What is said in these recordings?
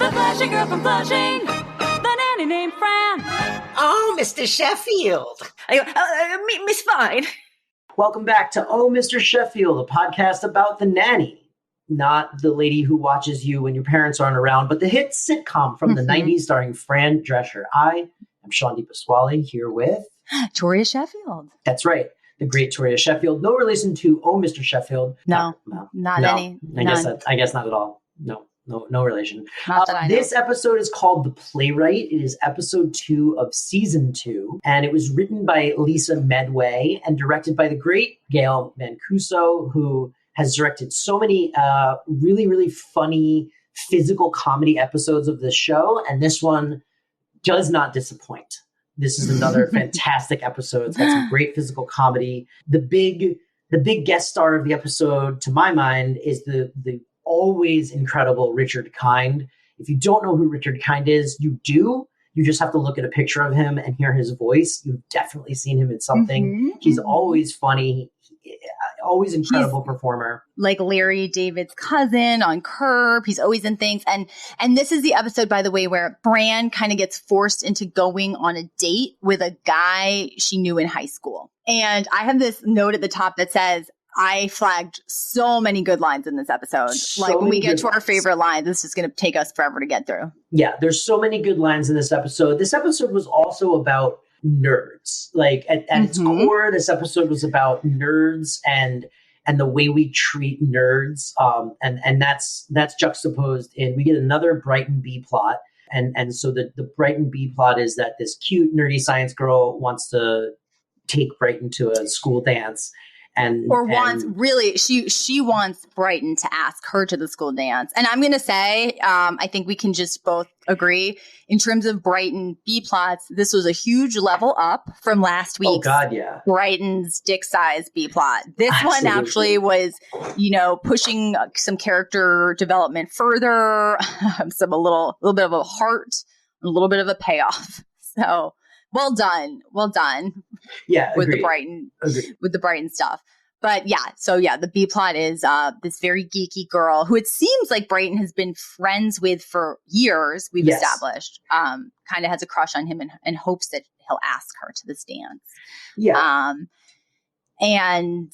The Flushing girl from Flushing, the nanny named Fran. Oh, Mr. Sheffield. Miss Fine. Welcome back to Oh, Mr. Sheffield, a podcast about the nanny. Not the lady who watches you when your parents aren't around, but the hit sitcom from the 90s starring Fran Drescher. I am Shawn Pasquale here with... Toria Sheffield. That's right. The great Toria Sheffield. No relation to Oh, Mr. Sheffield. Not any. I guess not at all. No relation. Not that I know. This episode is called The Playwright. It is episode 2 of season 2, and it was written by Lisa Medway and directed by the great Gail Mancuso, who has directed so many really, really funny physical comedy episodes of this show, and this one does not disappoint. This is another fantastic episode. It's got some great physical comedy. The big guest star of the episode, to my mind, is the always incredible Richard Kind. If you don't know who Richard Kind is, you do. You just have to look at a picture of him and hear his voice. You've definitely seen him in something. He's always funny. Always incredible performer. Like Larry David's cousin on Curb. He's always in things. And this is the episode, by the way, where Fran kind of gets forced into going on a date with a guy she knew in high school. And I have this note at the top that says, I flagged so many good lines in this episode. Like when we get to our favorite line, this is going to take us forever to get through. Yeah, there's so many good lines in this episode. This episode was also about nerds. Like at its core, this episode was about nerds and the way we treat nerds. And that's juxtaposed in, we get another Brighton B plot. And so the Brighton B plot is that this cute, nerdy science girl wants to take Brighton to a school dance. She wants Brighton to ask her to the school dance. And I'm going to say, I think we can just both agree in terms of Brighton B plots, this was a huge level up from last week's Brighton's dick size B plot. This one actually was, pushing some character development further, a little bit of a heart, a little bit of a payoff. So well done. Yeah, with the Brighton stuff. But the B plot is this very geeky girl who it seems like Brighton has been friends with for years. We've established kind of has a crush on him and hopes that he'll ask her to this dance. Yeah. And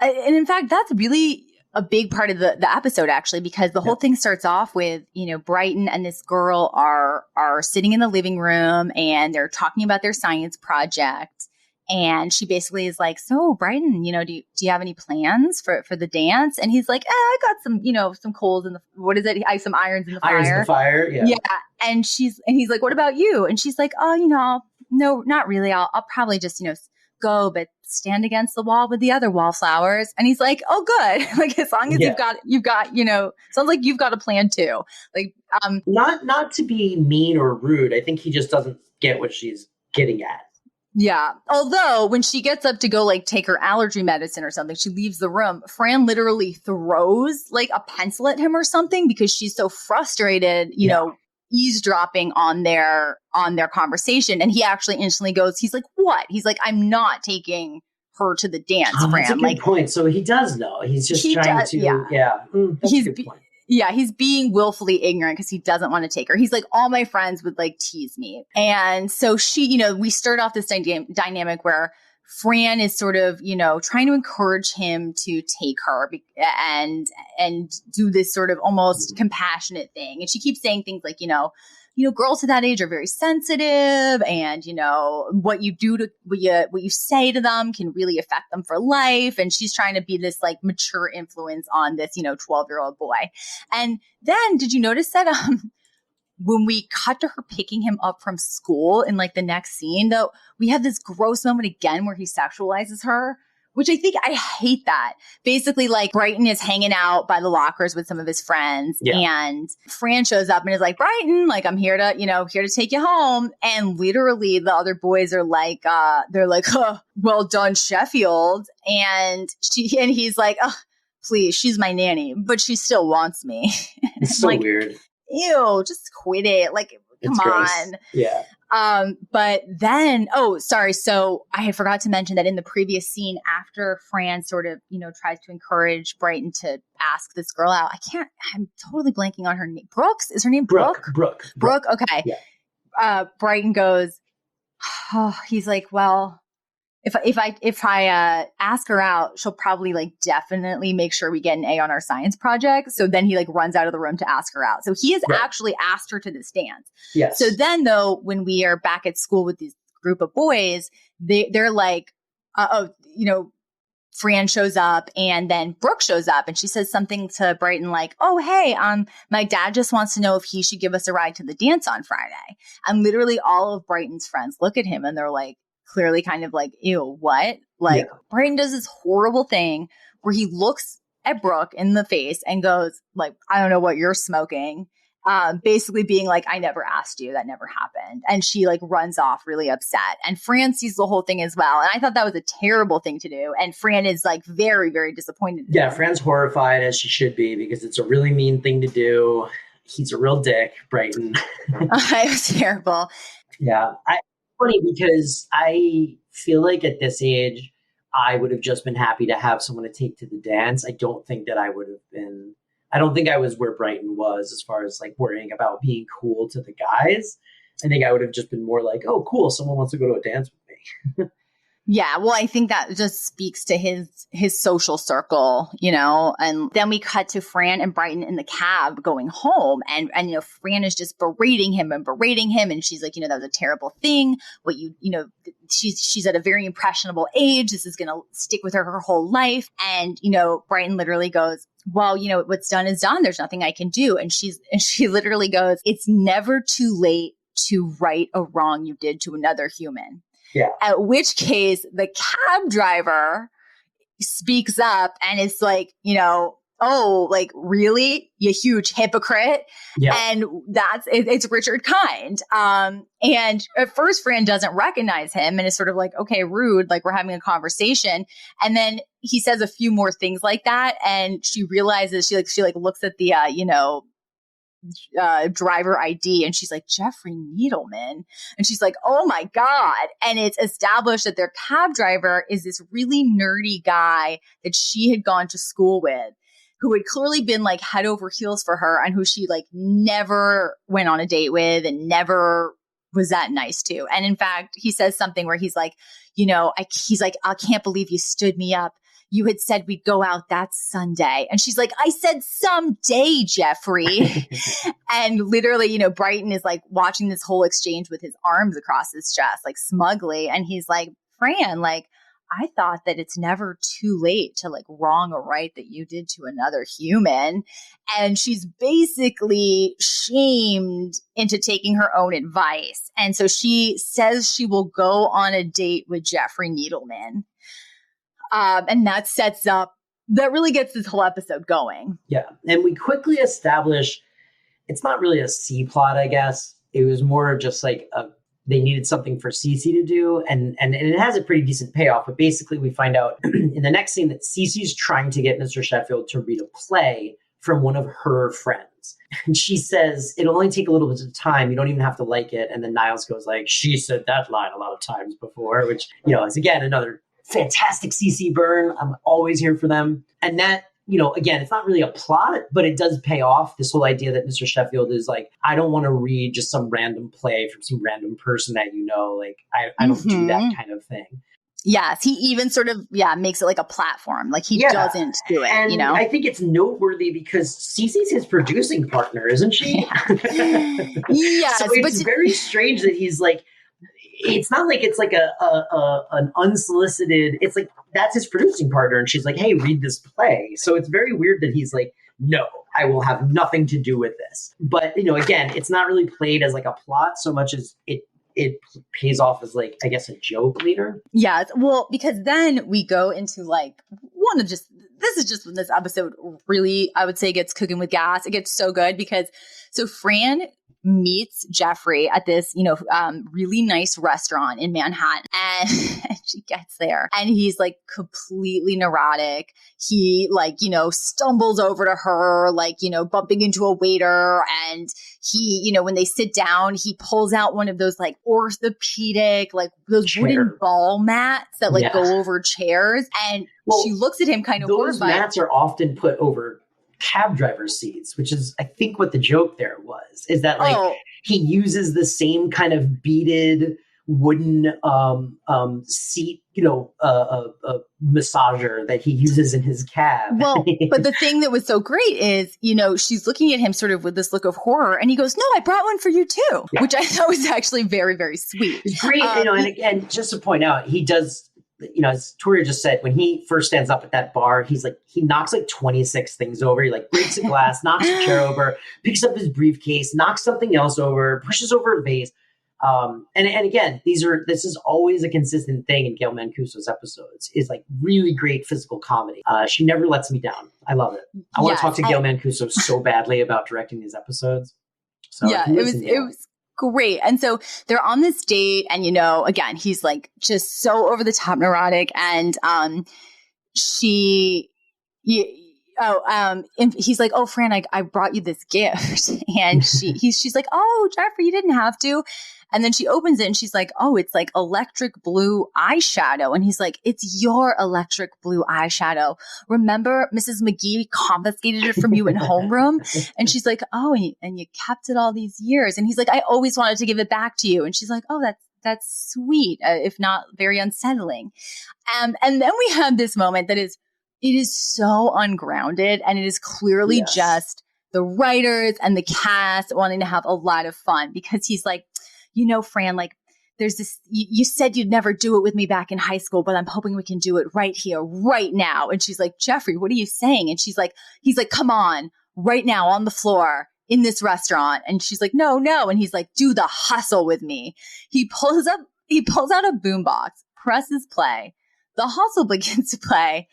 in fact, that's really a big part of the episode, actually, because the whole thing starts off with, Brighton and this girl are sitting in the living room and they're talking about their science project. And she basically is like, so Brighton, do you have any plans for the dance? And he's like, I got some, some coals in the, what is it? I have some irons in the fire. Irons in the fire. Yeah. Yeah. And he's like, what about you? And she's like, oh, no, not really. I'll probably just, go, but stand against the wall with the other wallflowers. And he's like, oh, good. Like, as long as you've got, sounds like you've got a plan too. Like, not to be mean or rude. I think he just doesn't get what she's getting at. Yeah. Although when she gets up to go take her allergy medicine or something, she leaves the room. Fran literally throws a pencil at him or something because she's so frustrated, eavesdropping on their conversation. And he actually instantly goes, he's like, what? He's like, I'm not taking her to the dance, Fran. That's a good point. So he does know. He's just trying to. Yeah. That's a good point. Yeah, he's being willfully ignorant because he doesn't want to take her. He's like, all my friends would tease me. And so she, we start off this dynamic where Fran is sort of, trying to encourage him to take her and do this sort of almost compassionate thing. And she keeps saying things like, girls at that age are very sensitive and, what you do to what you say to them can really affect them for life. And she's trying to be this mature influence on this, 12-year-old boy. And then did you notice that when we cut to her picking him up from school in the next scene, though, we have this gross moment again where he sexualizes her, which I hate that. Basically, Brighton is hanging out by the lockers with some of his friends, and Fran shows up and is like, Brighton, I'm here to take you home. And literally the other boys are they're like, oh, well done, Sheffield. And he's like, oh, please, she's my nanny, but she still wants me. It's so weird. Ew, just quit it. Come on. Yeah. But then, sorry. So I forgot to mention that in the previous scene, after Fran sort of, tries to encourage Brighton to ask this girl out, I'm totally blanking on her name. Brooks? Is her name Brooke? Brooke. Okay. Yeah. Brighton goes, he's like, well, if I ask her out, she'll probably definitely make sure we get an A on our science project. So then he runs out of the room to ask her out. So he has actually asked her to this dance. Yes. So then though, when we are back at school with this group of boys, they're like, Fran shows up and then Brooke shows up and she says something to Brighton like, oh, hey, my dad just wants to know if he should give us a ride to the dance on Friday. And literally all of Brighton's friends look at him and they're like, clearly kind of like, ew, what? Brighton does this horrible thing where he looks at Brooke in the face and goes I don't know what you're smoking. Basically being like, I never asked you. That never happened. And she runs off really upset. And Fran sees the whole thing as well. And I thought that was a terrible thing to do. And Fran is very, very disappointed. Yeah, Fran's horrified, as she should be, because it's a really mean thing to do. He's a real dick, Brighton. It was terrible. Yeah. Funny because I feel like at this age, I would have just been happy to have someone to take to the dance. I don't think I was where Brighton was as far as worrying about being cool to the guys. I think I would have just been more like, oh, cool, someone wants to go to a dance with me. Yeah, well, I think that just speaks to his social circle, and then we cut to Fran and Brighton in the cab going home and Fran is just berating him. And she's like, that was a terrible thing. She's at a very impressionable age. This is going to stick with her whole life. And, Brighton literally goes, well, what's done is done. There's nothing I can do. And she literally goes, it's never too late to right a wrong you did to another human. Yeah. At which case the cab driver speaks up and it's like, really? You huge hypocrite. Yeah. And it's Richard Kind. And at first Fran doesn't recognize him and is sort of like, okay, rude. We're having a conversation. And then he says a few more things like that. And she realizes she looks at the, driver ID and she's like, Jeffrey Needleman. And she's like, oh my God. And it's established that their cab driver is this really nerdy guy that she had gone to school with, who had clearly been head over heels for her and who she never went on a date with and never was that nice to. And in fact, he says something where he's like, I can't believe you stood me up. You had said we'd go out that Sunday. And she's like, I said someday, Jeffrey. And literally, Brighton is watching this whole exchange with his arms across his chest, smugly. And he's like, Fran, I thought that it's never too late to wrong a right that you did to another human. And she's basically shamed into taking her own advice. And so she says she will go on a date with Jeffrey Needleman. And that really gets this whole episode going. Yeah. And we quickly establish it's not really a C plot, I guess. It was more just they needed something for Cece to do. And it has a pretty decent payoff. But basically we find out in the next scene that Cece's trying to get Mr. Sheffield to read a play from one of her friends. And she says, it'll only take a little bit of time. You don't even have to like it. And then Niles goes she said that line a lot of times before, which, is again, another fantastic CC burn. I'm always here for them. And that, again, it's not really a plot, but it does pay off this whole idea that Mr. Sheffield is I don't want to read just some random play from some random person that I don't do that kind of thing. Yes, he even sort of, makes it a platform. He doesn't do it, and I think it's noteworthy because Cece's his producing partner, isn't she? Yeah. Yes. So it's very strange that he's it's not it's an unsolicited, it's that's his producing partner. And she's like, hey, read this play. So it's very weird that he's no, I will have nothing to do with this. But, again, it's not really played as a plot so much as it pays off as I guess a joke later. Yeah. Well, because then we go into this is just when this episode really, I would say, gets cooking with gas. It gets so good because Fran meets Jeffrey at this, really nice restaurant in Manhattan. And she gets there and he's like completely neurotic. He stumbles over to her, bumping into a waiter. And he, when they sit down, he pulls out one of those like orthopedic, like those wooden ball mats that go over chairs. And she looks at him kind of those horrified. Mats are often put over cab driver seats, which is I think what the joke there was, is that he uses the same kind of beaded wooden seat, massager that he uses in his cab. Well, but the thing that was so great is, she's looking at him sort of with this look of horror and he goes, "No, I brought one for you too," which I thought was actually very, very sweet. It's great. And just to point out, he does, as Toria just said, when he first stands up at that bar, he knocks like 26 things over. He like breaks a glass, knocks a chair over, picks up his briefcase, knocks something else over, pushes over a vase. And again, this is always a consistent thing in Gail Mancuso's episodes, is like really great physical comedy. She never lets me down. I love it. I want to talk to Gail Mancuso so badly about directing these episodes. So it was great. And so they're on this date and, again, he's like just so over the top neurotic. And he's like, "Oh, Fran, I brought you this gift." And she's like, "Oh, Jeffrey, you didn't have to." And then she opens it and she's like, "Oh, it's like electric blue eyeshadow." And he's like, "It's your electric blue eyeshadow. Remember Mrs. McGee confiscated it from you in homeroom?" And she's like, "Oh, and you kept it all these years." And he's like, "I always wanted to give it back to you." And she's like, "Oh, that's sweet, if not very unsettling." And then we have this moment it is so ungrounded and it is clearly just the writers and the cast wanting to have a lot of fun because he's like, "Fran, like there's this, you said you'd never do it with me back in high school, but I'm hoping we can do it right here, right now." And she's like, "Jeffrey, what are you saying?" And he's like, "Come on, right now on the floor in this restaurant." And she's like, "No. And he's like, "Do the hustle with me." He pulls out a boombox, presses play. The hustle begins to play.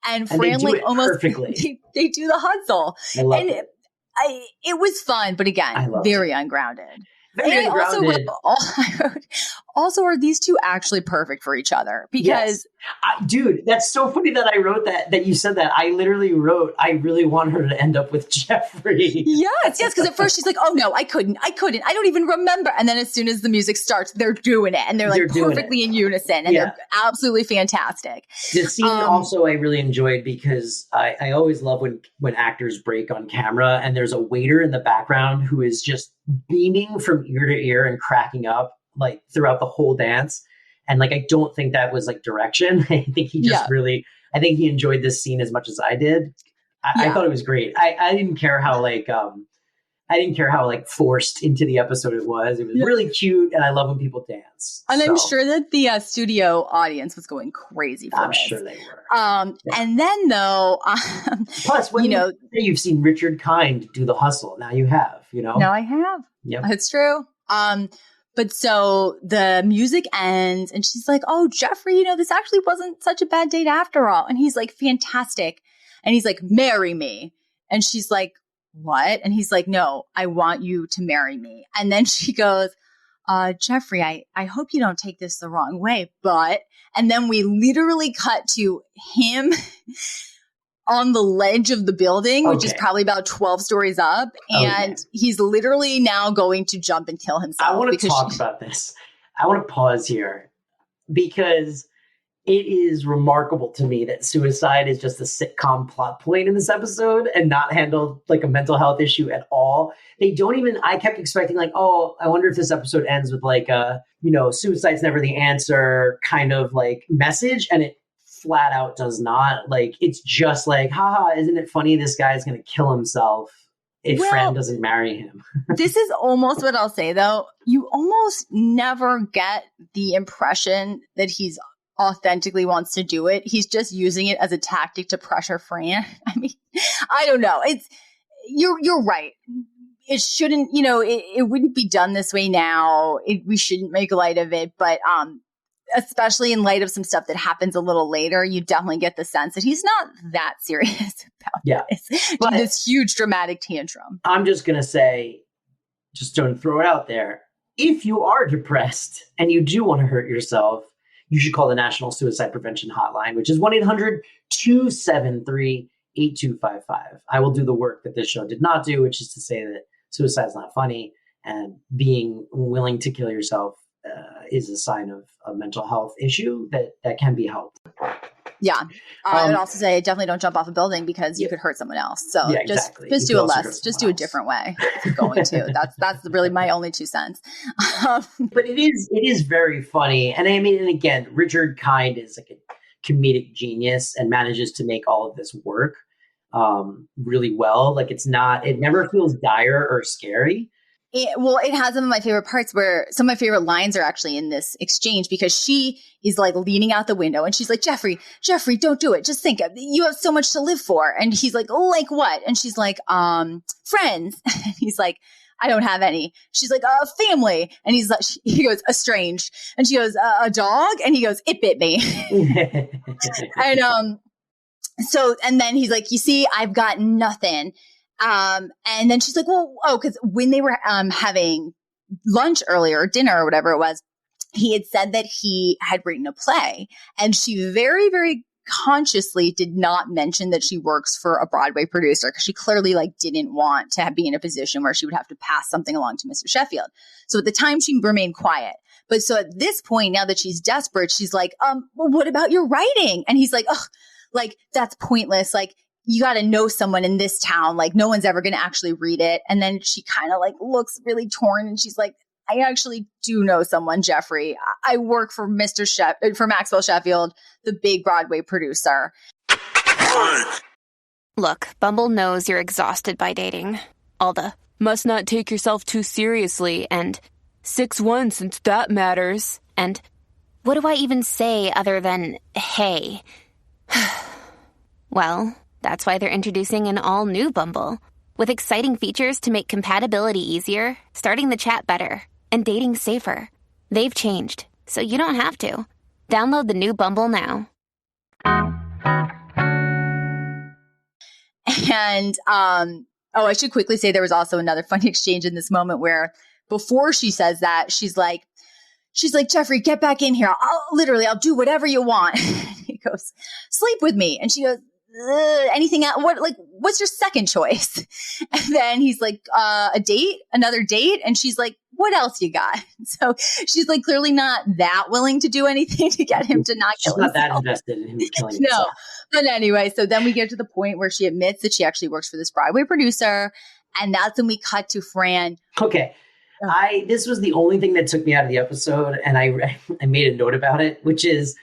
And Fran almost perfectly. They do the hustle. I love it. It was fun, but again, very ungrounded. Very ungrounded. Also, are these two actually perfect for each other? Because, dude, that's so funny that I wrote that you said that. I literally wrote, "I really want her to end up with Jeffrey." Yes, because at first she's like, "Oh no, I couldn't. I don't even remember." And then as soon as the music starts, they're doing it, and they're like perfectly in unison, and they're absolutely fantastic. The scene also I really enjoyed because I always love when actors break on camera, and there's a waiter in the background who is just beaming from ear to ear and cracking up like throughout the whole dance. And like, I don't think that was like direction. I think he just I think he enjoyed this scene as much as I did. I thought it was great. I didn't care how forced into the episode it was. It was really cute. And I love when people dance. And I'm sure that the studio audience was going crazy for this. I'm sure they were. And then though, plus when you've seen Richard Kind do the hustle, now you have, Now I have. Yep. That's true. But so the music ends and she's like, "Oh, Jeffrey, this actually wasn't such a bad date after all." And he's like, "Fantastic." And he's like, "Marry me." And she's like, "What?" And he's like, "No, I want you to marry me." And then she goes, "Jeffrey, I hope you don't take this the wrong way, but," and then we literally cut to him on the ledge of the building, which is probably about 12 stories up. And he's literally now going to jump and kill himself. I want to talk about this. I want to pause here because it is remarkable to me that suicide is just a sitcom plot point in this episode and not handled like a mental health issue at all. They don't even, I kept expecting like, "Oh, I wonder if this episode ends with like a, suicide's never the answer kind of like message." And it flat out does not. Like, it's just like, haha, isn't it funny this guy's going to kill himself if Fran doesn't marry him? This is almost what I'll say, though. You almost never get the impression that he's authentically wants to do it. He's just using it as a tactic to pressure Fran. I mean, I don't know. You're right. It shouldn't, it wouldn't be done this way now. We shouldn't make light of it. But especially in light of some stuff that happens a little later, you definitely get the sense that he's not that serious about this huge dramatic tantrum. I'm just going to say, just don't throw it out there. If you are depressed and you do want to hurt yourself, you should call the National Suicide Prevention Hotline, which is 1-800-273-8255. I will do the work that this show did not do, which is to say that suicide is not funny, and being willing to kill yourself is a sign of a mental health issue that can be helped. Yeah. I would also say definitely don't jump off a building because you could hurt someone else. So exactly. just do it less. Just do it a different way if you're going to. That's really my only 2 cents. But it is very funny. And I mean, and again, Richard Kind is like a comedic genius and manages to make all of this work really well. Like it never feels dire or scary. It has some of my favorite parts where some of my favorite lines are actually in this exchange, because she is like leaning out the window and she's like, Jeffrey, don't do it. Just think, you have so much to live for. And he's like, oh, like what? And she's like, friends. And he's like, I don't have any. She's like, family. And he goes, estranged. And she goes, a dog? And he goes, it bit me. And and then he's like, you see, I've got nothing. And then she's like, because when they were having lunch earlier, dinner or whatever it was, he had said that he had written a play, and she very, very consciously did not mention that she works for a Broadway producer, because she clearly like didn't want to be in a position where she would have to pass something along to Mr. Sheffield. So at the time she remained quiet. But so at this point, now that she's desperate, she's like, well, what about your writing? And he's like, oh, like that's pointless. Like, you got to know someone in this town. Like no one's ever going to actually read it. And then she kind of like looks really torn and she's like, I actually do know someone, Jeffrey. I work for for Maxwell Sheffield, the big Broadway producer. Look, Bumble knows you're exhausted by dating. All the must not take yourself too seriously and 6'1" since that matters. And what do I even say other than, hey? Well, that's why they're introducing an all-new Bumble, with exciting features to make compatibility easier, starting the chat better, and dating safer. They've changed, so you don't have to. Download the new Bumble now. And, I should quickly say there was also another funny exchange in this moment where before she says that, she's like, Jeffrey, get back in here. I'll do whatever you want. He goes, sleep with me. And she goes, anything else? What's your second choice? And then he's like, another date. And she's like, what else you got? So she's like clearly not that willing to do anything to get him to not kill himself. She's not that invested in him killing himself. No. But anyway, so then we get to the point where she admits that she actually works for this Broadway producer. And that's when we cut to Fran. Okay. This was the only thing that took me out of the episode. And I made a note about it, which is,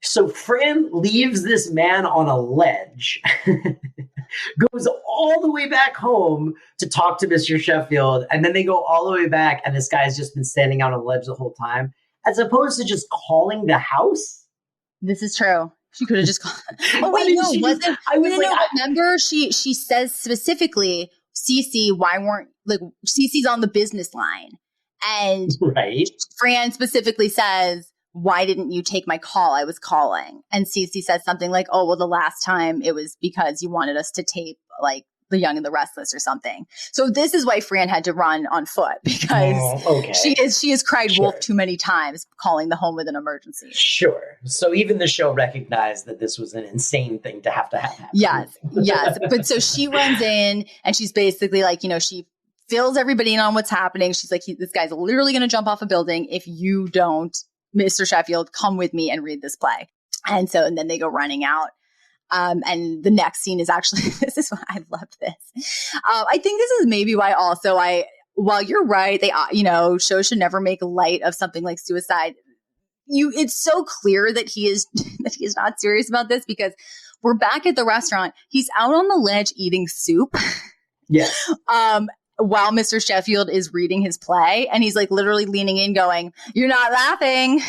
so Fran leaves this man on a ledge, goes all the way back home to talk to Mr. Sheffield, and then they go all the way back, and this guy's just been standing out on the ledge the whole time, as opposed to just calling the house. This is true. She could have just called. Oh wait, no, wasn't. Remember, she says specifically, Cece, Cece's on the business line, and right. Fran specifically says, why didn't you take my call? I was calling. And Cece says something like, oh, well, the last time it was because you wanted us to tape like The Young and the Restless or something. So this is why Fran had to run on foot, because she has cried wolf too many times calling the home with an emergency. Sure. So even the show recognized that this was an insane thing to happen. Yes. But so she runs in and she's basically like, she fills everybody in on what's happening. She's like, this guy's literally going to jump off a building if you don't, Mr. Sheffield, come with me and read this play. And then they go running out. And the next scene is actually, this is why I loved this. I think this is maybe why also while you're right, they, shows should never make light of something like suicide. It's so clear that he is not serious about this, because we're back at the restaurant. He's out on the ledge eating soup. Yes. While Mr. Sheffield is reading his play, and he's like literally leaning in going, you're not laughing.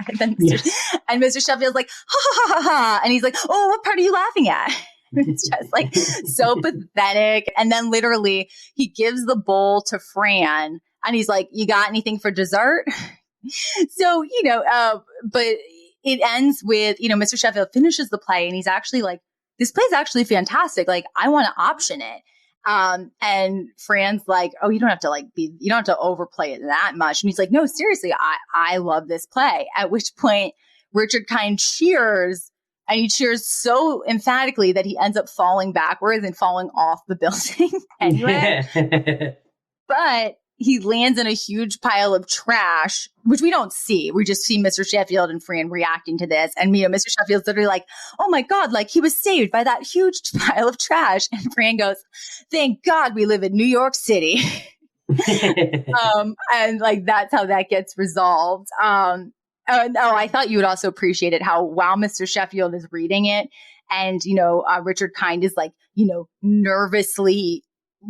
And then Mr. Sheffield's like, ha, ha, ha, ha. And he's like, oh, what part are you laughing at? It's just like so pathetic. And then literally he gives the bowl to Fran and he's like, you got anything for dessert? So, but it ends with, Mr. Sheffield finishes the play and he's actually like, this play is actually fantastic. Like, I want to option it. And Fran's like, oh, you don't have to you don't have to overplay it that much. And he's like, no, seriously, I love this play. At which point Richard Kind cheers, and he cheers so emphatically that he ends up falling backwards and falling off the building anyway. But he lands in a huge pile of trash, which we don't see. We just see Mr. Sheffield and Fran reacting to this. And, Mr. Sheffield's literally like, oh my God, like he was saved by that huge pile of trash. And Fran goes, thank God we live in New York City. And like, that's how that gets resolved. I thought you would also appreciate it how while Mr. Sheffield is reading it and, Richard Kind is like, nervously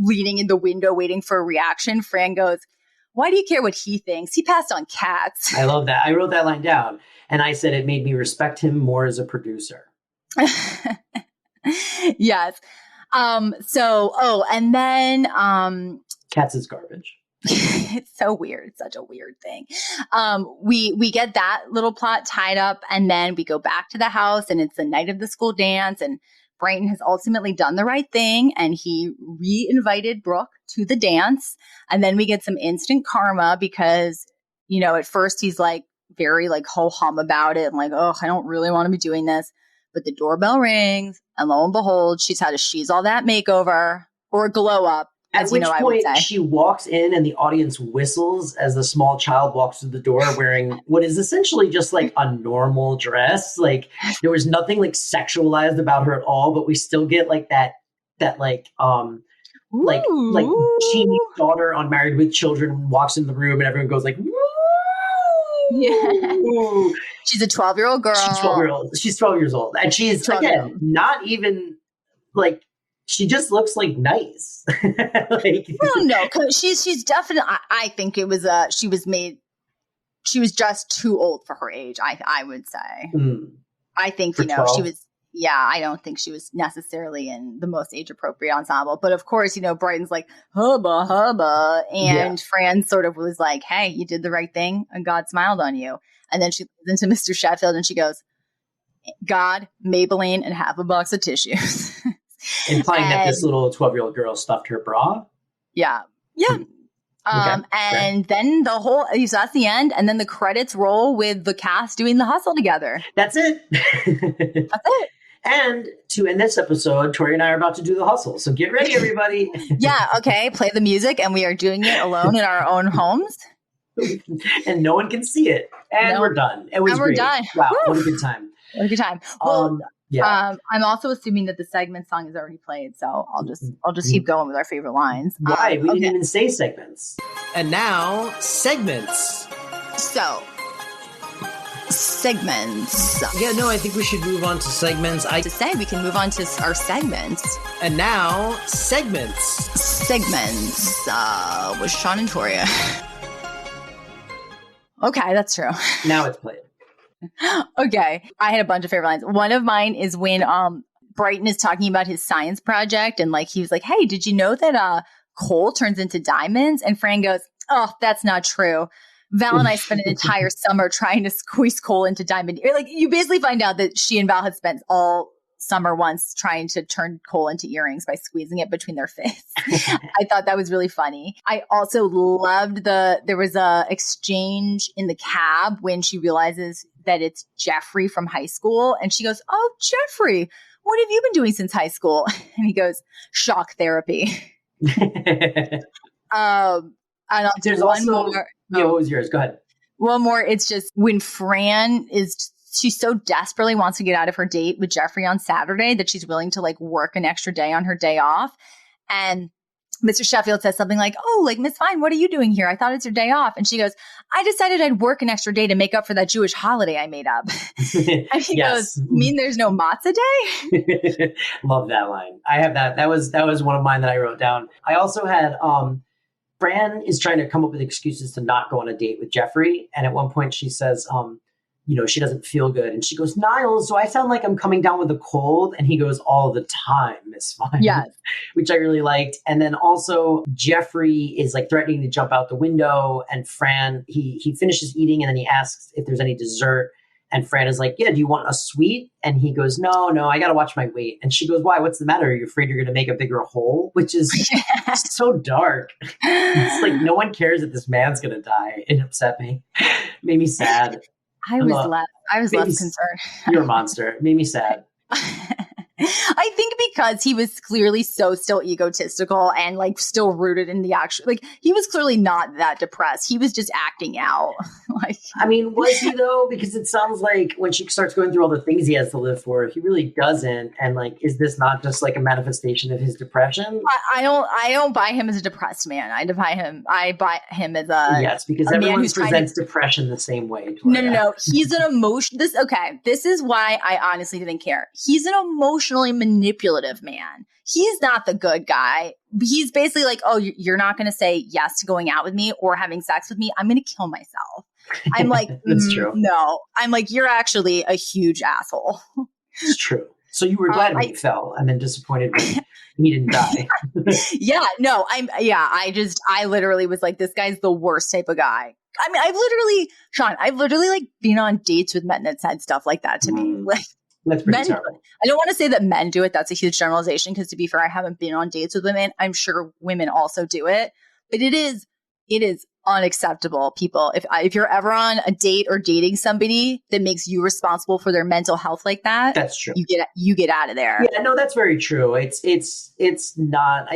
leaning in the window waiting for a reaction, Fran goes, why do you care what he thinks? He passed on cats. I love that. I wrote that line down and I said it made me respect him more as a producer. Yes. And then cats is garbage. It's so weird. It's such a weird thing. We get that little plot tied up, and then we go back to the house, and it's the night of the school dance, and Brighton has ultimately done the right thing, and he re-invited Brooke to the dance. And then we get some instant karma because, at first he's like very like ho-hum about it and like, oh, I don't really want to be doing this. But the doorbell rings, and lo and behold, she's had a She's All That makeover or a glow up. At which point she walks in and the audience whistles as the small child walks through the door wearing what is essentially just like a normal dress. Like there was nothing like sexualized about her at all, but we still get like that like teeny daughter on Married with Children walks in the room and everyone goes like, woo! Yeah. She's a 12-year-old girl. She's 12 years old. And she's again not even like she just looks like nice. Well, no, because she's definitely. I think it was she was just too old for her age. I would say. I think for 12? She was. Yeah, I don't think she was necessarily in the most age appropriate ensemble. But of course, Brighton's like hubba, and Fran sort of was like, "Hey, you did the right thing, and God smiled on you." And then she listens into Mr. Sheffield, and she goes, "God, Maybelline, and half a box of tissues." Implying that this little 12-year-old girl stuffed her bra? Yeah. Okay, and then that's the end. And then the credits roll with the cast doing the hustle together. That's it. That's it. And to end this episode, Tori and I are about to do the hustle. So get ready, everybody. Yeah. Okay. Play the music. And we are doing it alone in our own homes. And no one can see it. And we're done. It was great. Done. Wow. What a good time. What a good time. Well, I'm also assuming that the segment song is already played, so I'll just keep going with our favorite lines. Why? We didn't even say segments. And now, segments. So, segments. Yeah, no, I think we should move on to segments. We can move on to our segments. And now, segments. Segments with Shawn and Toria. Okay, that's true. Now it's played. Okay. I had a bunch of favorite lines. One of mine is when Brighton is talking about his science project and he was like, hey, did you know that coal turns into diamonds? And Fran goes, oh, that's not true. Val and I spent an entire summer trying to squeeze coal into diamond. You basically find out that she and Val had spent all summer once trying to turn coal into earrings by squeezing it between their fists. I thought that was really funny. I also loved there was a exchange in the cab when she realizes that it's Jeffrey from high school. And she goes, oh, Jeffrey, what have you been doing since high school? And he goes, shock therapy. And I'll do one more. Yeah, what was yours? Go ahead. One more. It's just when Fran she so desperately wants to get out of her date with Jeffrey on Saturday that she's willing to work an extra day on her day off. And Mr. Sheffield says something like, oh, Miss Fine, what are you doing here? I thought it's your day off. And she goes, I decided I'd work an extra day to make up for that Jewish holiday I made up. And he goes, mean there's no matzah day? Love that line. I have that. That was one of mine that I wrote down. I also had, Fran is trying to come up with excuses to not go on a date with Jeffrey. And at one point she says, she doesn't feel good. And she goes, Niles, do I sound like I'm coming down with a cold? And he goes, all the time, Miss Fine. Yes. Which I really liked. And then also Jeffrey is threatening to jump out the window. And Fran, he finishes eating and then he asks if there's any dessert. And Fran is like, yeah, do you want a sweet? And he goes, no, I got to watch my weight. And she goes, why? What's the matter? Are you afraid you're going to make a bigger hole? Which is so dark. It's like, no one cares that this man's going to die. It upset me. Made me sad. I was less concerned. You're a monster. It made me sad. I think because he was clearly so still egotistical and like still rooted in the actual, like he was clearly not that depressed. He was just acting out. Like, I mean, was he though? Because it sounds like when she starts going through all the things he has to live for, he really doesn't. And like, is this not just like a manifestation of his depression? I don't buy him as a depressed man. I buy him as a yes, because everyone presents depression the same way. No. He's an emotion. This is why I honestly didn't care. He's an emotionally manipulative man. He's not the good guy. He's basically like, oh, you're not going to say yes to going out with me or having sex with me. I'm going to kill myself. I'm like, that's true. No, I'm like, you're actually a huge asshole. It's true. So you were glad when he fell and then disappointed when he didn't die. I literally was like, this guy's the worst type of guy. I mean, Shawn, I've literally like been on dates with men that said stuff like that to me. Like, that's pretty terrible. I don't want to say that men do it. That's a huge generalization because to be fair, I haven't been on dates with women. I'm sure women also do it, but it is unacceptable, people. If you're ever on a date or dating somebody that makes you responsible for their mental health like that, that's true. You get out of there. Yeah, no, that's very true. It is not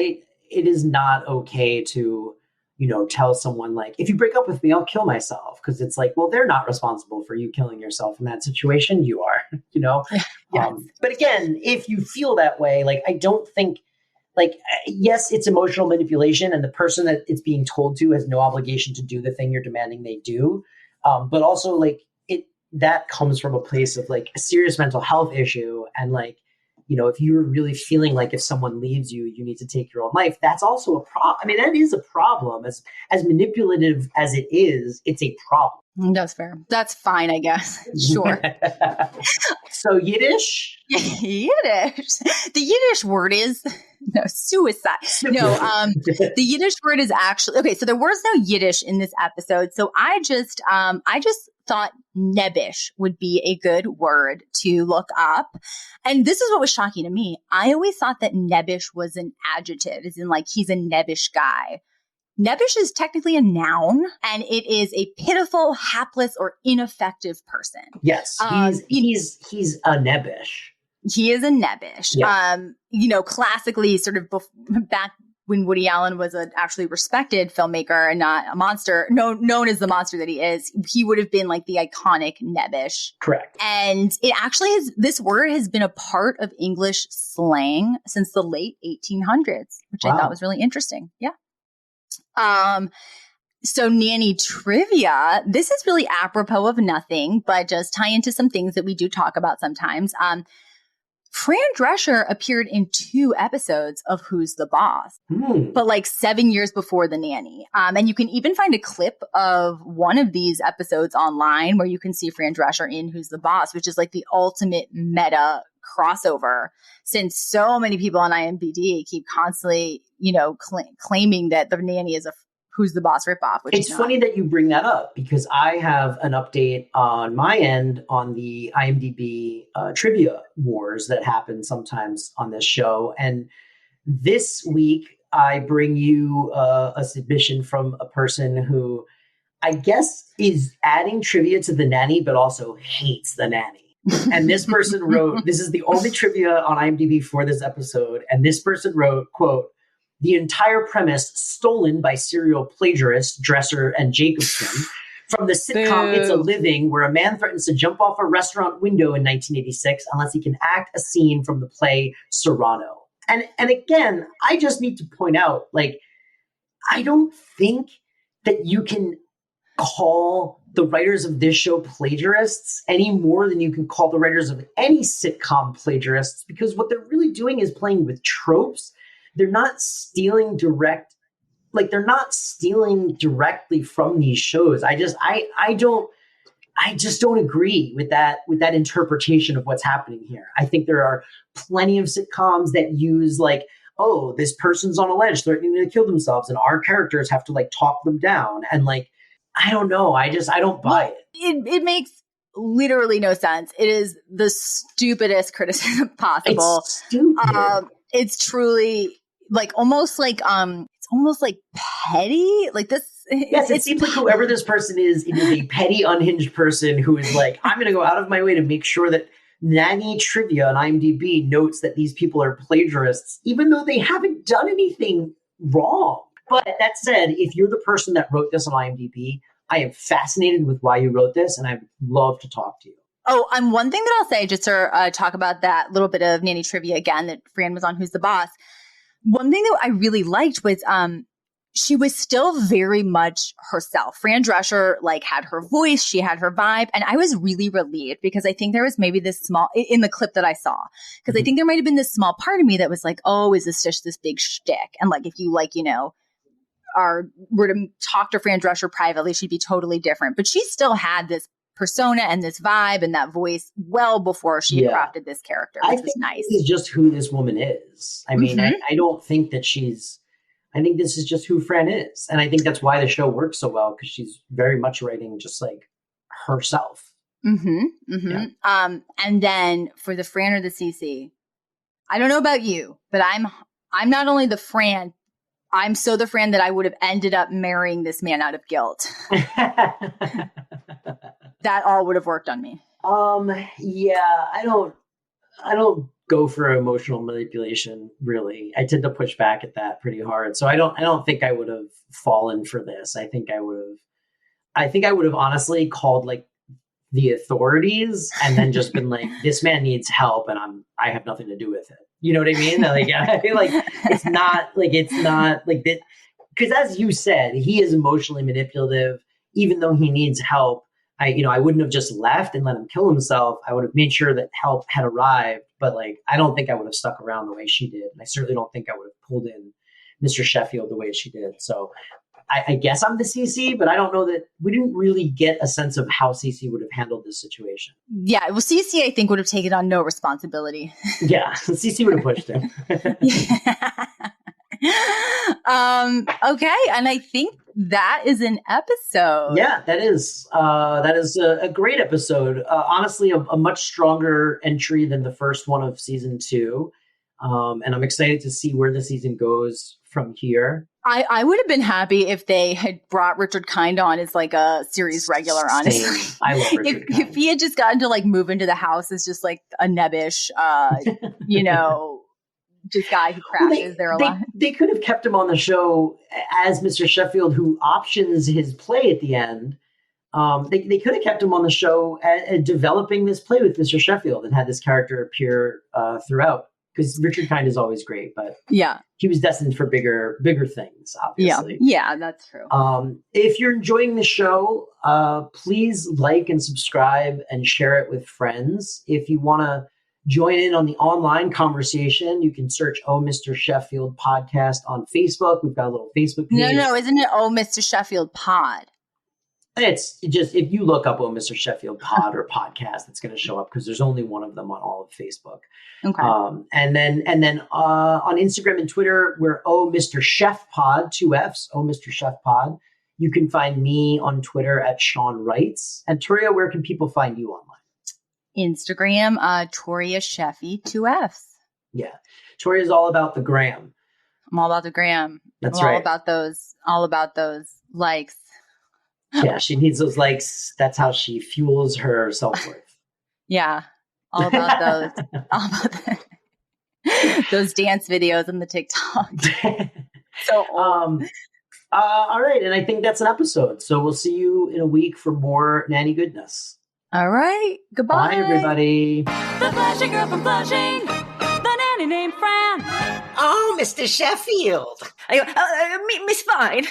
okay to, tell someone like, if you break up with me, I'll kill myself. Because it's like, well, they're not responsible for you killing yourself in that situation. You are, Yes. But again, if you feel that way, like, I don't think, like, yes, it's emotional manipulation and the person that it's being told to has no obligation to do the thing you're demanding they do. But also like that comes from a place of like a serious mental health issue. And like, if you're really feeling like if someone leaves you, you need to take your own life, that's also a problem. I mean, that is a problem. As manipulative as it is, it's a problem. That's fair. That's fine, I guess. Sure. So Yiddish? Yiddish. The Yiddish word is suicide. The Yiddish word is actually okay. So there was no Yiddish in this episode. So I just thought nebbish would be a good word to look up. And this is what was shocking to me. I always thought that nebbish was an adjective, as in like he's a nebbish guy. Nebbish is technically a noun, and it is a pitiful, hapless, or ineffective person. Yes, he's a nebbish. He is a nebbish. Yeah. Classically, sort of back when Woody Allen was an actually respected filmmaker and not a monster, known as the monster that he is, he would have been like the iconic nebbish. Correct. And it actually this word has been a part of English slang since the late 1800s, which I thought was really interesting. Yeah. So nanny trivia, this is really apropos of nothing, but just tie into some things that we do talk about sometimes. Fran Drescher appeared in 2 episodes of Who's the Boss, but like 7 years before The Nanny. And you can even find a clip of one of these episodes online where you can see Fran Drescher in Who's the Boss, which is like the ultimate meta crossover, since so many people on IMDb keep constantly, claiming that The Nanny is a Who's the Boss ripoff. It's funny that you bring that up because I have an update on my end on the IMDb trivia wars that happen sometimes on this show. And this week, I bring you a submission from a person who I guess is adding trivia to The Nanny, but also hates The Nanny. And this person wrote, this is the only trivia on IMDb for this episode. And this person wrote, quote, "The entire premise stolen by serial plagiarists Dresser and Jacobson from the sitcom It's a Living, where a man threatens to jump off a restaurant window in 1986 unless he can act a scene from the play Serrano." And again, I just need to point out, like, I don't think that you can call the writers of this show plagiarists any more than you can call the writers of any sitcom plagiarists, because what they're really doing is playing with tropes. They're not stealing directly from these shows. I just don't agree with that interpretation of what's happening here. I think there are plenty of sitcoms that use like, oh, this person's on a ledge threatening to kill themselves, and our characters have to like talk them down. And like, I don't know. I don't buy it. It makes literally no sense. It is the stupidest criticism possible. It's stupid. It's truly almost it's almost like petty. Like this. Yes, it seems like whoever this person is, it is a petty, unhinged person who is like, I'm going to go out of my way to make sure that Nanny Trivia on IMDb notes that these people are plagiarists, even though they haven't done anything wrong. But that said, if you're the person that wrote this on IMDb, I am fascinated with why you wrote this, and I'd love to talk to you. Oh, one thing that I'll say, just to talk about that little bit of Nanny Trivia again that Fran was on, Who's the Boss. One thing that I really liked was she was still very much herself. Fran Drescher had her voice, she had her vibe, and I was really relieved because I think there was maybe this small in the clip that I saw, because I think there might have been this small part of me that was like, oh, is this just this big shtick? And if you were to talk to Fran Drescher privately, she'd be totally different. But she still had this persona and this vibe and that voice well before she had crafted this character, which was nice. This is just who this woman is. I mean, I don't think that I think this is just who Fran is. And I think that's why the show works so well, because she's very much writing just like herself. Yeah. And then for the Fran or the CC, I don't know about you, but I'm not only the Fran, I'm so the Fran that I would have ended up marrying this man out of guilt. That all would have worked on me. Yeah, I don't go for emotional manipulation, really. I tend to push back at that pretty hard. So I don't think I would have fallen for this. I think I would have honestly called the authorities and then just been like, this man needs help and I have nothing to do with it. You know what I mean? I feel like it's not like that, because as you said, he is emotionally manipulative, even though he needs help. I wouldn't have just left and let him kill himself. I would have made sure that help had arrived, but I don't think I would have stuck around the way she did. And I certainly don't think I would have pulled in Mr. Sheffield the way she did. So I guess I'm the CC, but I don't know that we didn't really get a sense of how CC would have handled this situation. Yeah, well, CC, I think, would have taken on no responsibility. Yeah, CC would have pushed him. Okay, and I think that is an episode. Yeah, that is a great episode. Honestly, a much stronger entry than the first one of season 2. And I'm excited to see where the season goes from here. I would have been happy if they had brought Richard Kind on as a series regular, honestly. Same. I love Richard Kind. If he had just gotten to move into the house as just a nebbish, just guy who crashes there a lot. They could have kept him on the show as Mr. Sheffield, who options his play at the end. They could have kept him on the show and developing this play with Mr. Sheffield and had this character appear throughout. Because Richard Kind is always great, but he was destined for bigger things, obviously. Yeah, that's true. If you're enjoying the show, please like and subscribe and share it with friends. If you want to join in on the online conversation, you can search Oh, Mr. Sheffield Podcast on Facebook. We've got a little Facebook page. No, isn't it Oh, Mr. Sheffield Pod? It's just, if you look up Oh, Mr. Sheffield Pod or podcast, it's going to show up because there's only one of them on all of Facebook. Okay. And then on Instagram and Twitter, we're Oh, Mr. Chef Pod, 2 Fs, Oh, Mr. Chef Pod. You can find me on Twitter at Shawn Wrights. And Toria, where can people find you online? Instagram, Toria Sheffy, 2 Fs. Yeah. Toria is all about the gram. I'm all about the gram. That's right. All about those likes. Yeah, she needs those likes. That's how she fuels her self-worth. Yeah. All about those. All about those dance videos and the TikTok. So all right. And I think that's an episode. So we'll see you in a week for more nanny goodness. All right. Goodbye. Bye, everybody. The Flushing Girl from Flushing, the nanny named Fran. Oh, Mr. Sheffield. Miss Fine.